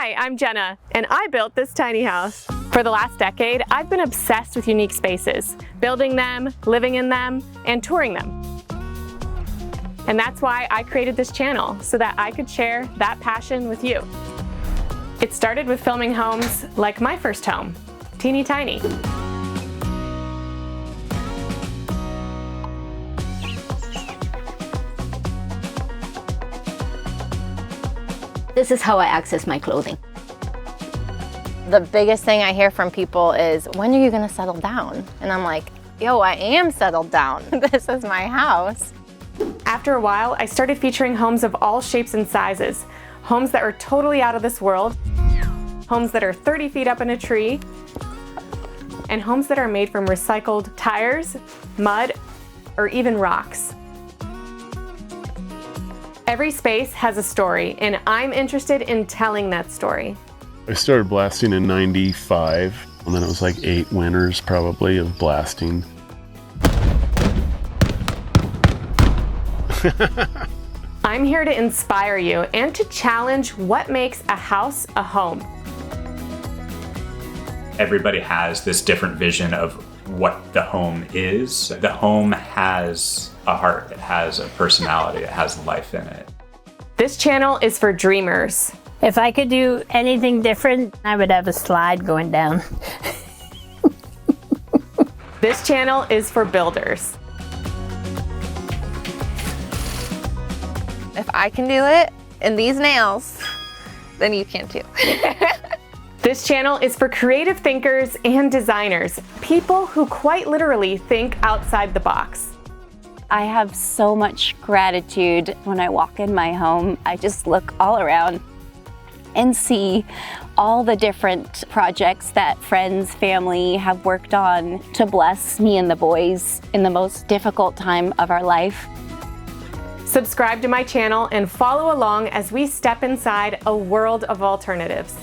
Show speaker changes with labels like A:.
A: Hi, I'm Jenna, and I built this tiny house. For the last decade, I've been obsessed with unique spaces, building them, living in them, and touring them. And that's why I created this channel, so that I could share that passion with you. It started with filming homes like my first home, teeny tiny.
B: This is how I access my clothing.
C: The biggest thing I hear from people is, when are you gonna settle down? And I'm like, yo, I am settled down. This is my house.
A: After a while, I started featuring homes of all shapes and sizes. Homes that are totally out of this world, homes that are 30 feet up in a tree, and homes that are made from recycled tires, mud, or even rocks. Every space has a story, and I'm interested in telling that story.
D: I started blasting in '95, and then it was like 8 winters probably of blasting.
A: I'm here to inspire you and to challenge what makes a house a home.
E: Everybody has this different vision of what the home is. The home has a heart, it has a personality, it has life in it.
A: This channel is for dreamers.
F: If I could do anything different, I would have a slide going down.
A: This channel is for builders.
C: If I can do it in these nails, then you can too.
A: This channel is for creative thinkers and designers, people who quite literally think outside the box.
G: I have so much gratitude when I walk in my home. I just look all around and see all the different projects that friends, family have worked on to bless me and the boys in the most difficult time of our life.
A: Subscribe to my channel and follow along as we step inside a world of alternatives.